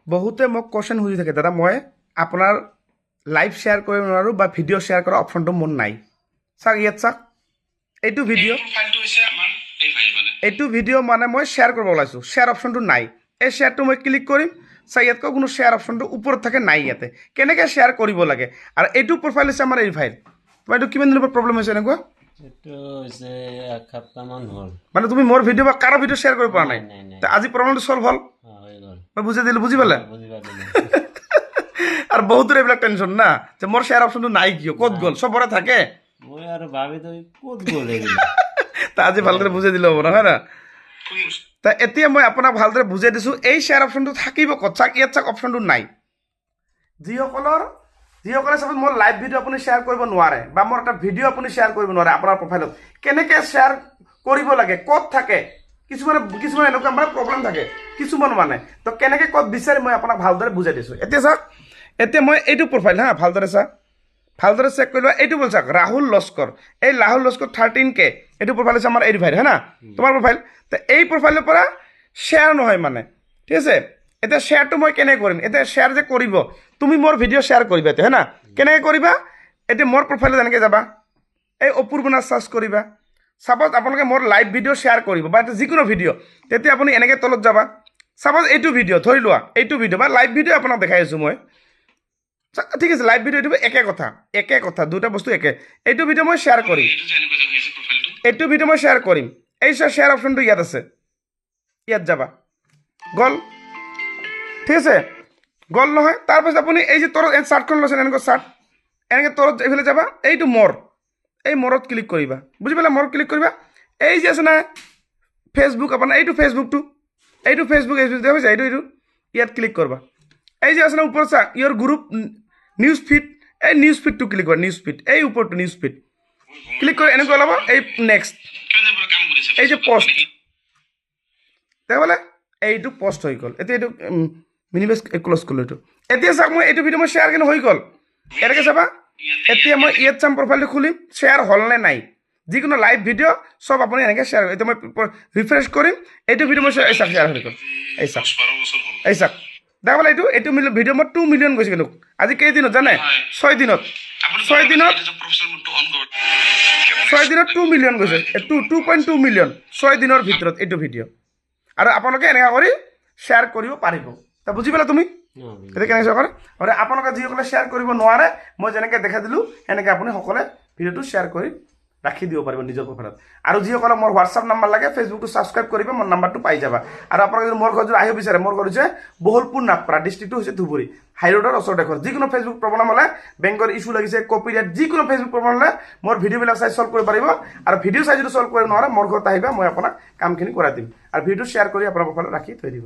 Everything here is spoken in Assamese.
বহুতে মোক কোৱেশ্যন সুধি থাকে দাদা মই আপোনাৰ লাইভ শ্বেয়াৰ কৰিব নোৱাৰোঁ বা ভিডিঅ' শ্বেয়াৰ কৰা অপশ্যনটো মোৰ নাই চাওক ইয়াত চাওক এইটো ভিডিঅ' মানে মই শ্বেয়াৰ কৰিব ওলাইছোঁ শ্বেয়াৰ অপশ্যনটো নাই এই শ্বেয়াৰটো মই ক্লিক কৰিম চাই ইয়াতকৈ কোনো শ্বেয়াৰ অপশ্যনটো ওপৰত থাকে নাই ইয়াতে কেনেকৈ শ্বেয়াৰ কৰিব লাগে আৰু এইটো প্ৰফাইল হৈছে আমাৰ ভেৰিফাইড তোমাৰ এইটো কিমান দিনৰ পৰা প্ৰব্লেম হৈছে এনেকুৱা এইটো হৈছে এক সপ্তাহমান হ'ল মানে তুমি মোৰ ভিডিঅ' বা কাৰো ভিডিঅ' শ্বেয়াৰ কৰিব পৰা নাই আজি প্ৰব্লেমটো ছল্ভ হ'ল হৈ গ'ল মই বুজাই দিলোঁ বুজি পালে বুজিবা দিলে আৰু বহুতৰ এইবিলাক টেনশ্যন না যে মোৰ শ্বেয়াৰ অপশ্যনটো নাই কিয় ক'ত গ'ল চবৰে থাকে মই আৰু ভাবি তই ক'ত গ'ল এইবিলাক তা আজি ভালদৰে বুজাই দিলে হ'ব নহয় না তা এতিয়া মই আপোনাক ভালদৰে বুজাই দিছোঁ এই শ্বেয়াৰ অপশ্যনটো থাকিব ক'ত চাওক ইয়াত চাওক অপশ্যনটো নাই যিসকলে চাপ'জ মোৰ লাইভ ভিডিঅ' আপুনি শ্বেয়াৰ কৰিব নোৱাৰে বা মোৰ এটা ভিডিঅ' আপুনি শ্বেয়াৰ কৰিব নোৱাৰে আপোনাৰ প্ৰফাইলত কেনেকৈ শ্বেয়াৰ কৰিব লাগে ক'ত থাকে কিছুমান এনেকুৱা মানে প্ৰব্লেম থাকে কিছুমান মানে তো কেনেকৈ ক'ত বিচাৰি মই আপোনাক ভালদৰে বুজাই দিছোঁ এতিয়া চাওক এতিয়া মই এইটো প্ৰফাইল হা ভালদৰে চেক কৰি লোৱা এইটো বল চাওক ৰাহুল লস্কৰ এই ৰাহুল লস্কৰ 13K এইটো প্ৰফাইল হৈছে আমাৰ ভেৰিফাইড হয় না তোমাৰ প্ৰফাইল তো এই প্ৰফাইলৰ পৰা শ্বেয়াৰ নহয় মানে ঠিক আছে এতিয়া শ্বেয়াৰটো মই কেনেকৈ কৰিম এতিয়া শ্বেয়াৰ যে কৰিব তুমি মোৰ ভিডিঅ' শ্বেয়াৰ কৰিবা এতিয়া হয় না কেনেকৈ কৰিবা এতিয়া মোৰ প্ৰফাইলত এনেকৈ যাবা এই অপূৰ্বনাথ চাৰ্চ কৰিবা চাপ'জ আপোনালোকে মোৰ লাইভ ভিডিঅ' শ্বেয়াৰ কৰিব বা যিকোনো ভিডিঅ' তেতিয়া আপুনি এনেকৈ তলত যাবা চাপ'জ এইটো ভিডিঅ' ধৰি লোৱা এইটো ভিডিঅ' বা লাইভ ভিডিঅ' আপোনাক দেখাই আছোঁ মই ঠিক আছে লাইভ ভিডিঅ' এইটো একে কথা দুটা বস্তু একে এইটো ভিডিঅ' মই শ্বেয়াৰ কৰিম এইটো ভিডিঅ' মই শ্বেয়াৰ কৰিম এই শ্বেয়াৰ অপশ্যনটো ইয়াত আছে ইয়াত যাবা গ'ল ঠিক আছে গ'ল নহয় তাৰপাছত আপুনি এই যে তলত চাৰ্টখন লৈছে এনেকৈ চাৰ্ট এনেকৈ তলত এইফালে যাবা এইটো এই মৰত ক্লিক কৰিবা বুজি পালা মৰত ক্লিক কৰিবা এই যে আছে না ফেচবুক আপোনাৰ এইটো ফেচবুক হৈছে এইটো ইয়াত ক্লিক কৰিবা এই যে আছে না ওপৰত চা ইয়ৰ গ্ৰুপ নিউজ ফিড এই নিউজ ফিডটো ক্লিক কৰা নিউজ ফিড এই ওপৰটো নিউজ ফিড ক্লিক কৰি এনেকৈ ওলাব এই নেক্সট এই যে পষ্ট দেখলে এইটো পষ্ট হৈ গ'ল এতিয়া এইটো মিনিমাইজ ক্লজ কৰিলোঁ এইটো এতিয়া চাওক মই এইটো ভিডিঅ' মই শ্বেয়াৰ কিন্তু হৈ গ'ল এনেকৈ চাবা এতিয়া মই ইয়াত চাম প্ৰফাইলটো খুলিম শ্বেয়াৰ হ'ল নে নাই যিকোনো লাইভ ভিডিঅ' চব আপুনি এনেকৈ শ্বেয়াৰ এতিয়া মই ৰিফ্ৰেছ কৰিম এইটো ভিডিঅ' মই শ্বেয়াৰ হৈ গ'ল এই চাওক দেখলে এইটো ভিডিঅ' মই 2 মিলিয়ন গৈছে কিন্তু আজি কেইদিনত জানে 6 দিনত 2 মিলিয়ন গৈছে 2.2 মিলিয়ন 6 দিনৰ ভিতৰত এইটো ভিডিঅ' আৰু আপোনালোকে এনেকুৱা কৰি শ্বেয়াৰ কৰিব পাৰিব তা বুজি পালা তুমি এতিয়া কেনেকৈ শ্বেয়াৰ কৰে আৰু আপোনালোকে যিসকলে শ্বেয়াৰ কৰিব নোৱাৰে মই যেনেকৈ দেখাই দিলোঁ সেনেকৈ আপুনি সকলোৱে ভিডিঅ'টো শ্বেয়াৰ কৰি ৰাখি দিব পাৰিব নিজৰ প্ৰফাইলত আৰু যিসকলে মোৰ হোৱাটছআপ নাম্বাৰ লাগে ফেচবুকটো ছাবস্ক্ৰাইব কৰিব মোৰ নাম্বাৰটো পাই যাবা আৰু আপোনালোকে যদি মোৰ ঘৰত যদি আহিব বিচাৰে মোৰ ঘৰ হৈছে বহলপুৰ নাগপাৰা ডিষ্ট্ৰিক্টটো হৈছে ধুবুৰী হাইৰোডৰ ওচৰতে ঘৰ যিকোনো ফেচবুক প্ৰব্লেম হ'লে বেংকৰ ইছ্যু লাগিছে কপিৰাইট যিকোনো ফেচবুক প্ৰব্লেম হ'লে মোৰ ভিডিঅ'বিলাক চাই ছল্ভ কৰিব পাৰিব আৰু ভিডিঅ' চাই যদি ছল্ভ কৰিব নোৱাৰে মোৰ ঘৰত আহিবা মই আপোনাক কামখিনি কৰাই দিম আৰু ভিডিঅ'টো শ্বেয়াৰ কৰি আপোনাৰ প্ৰফাইলত ৰাখি থৈ দিব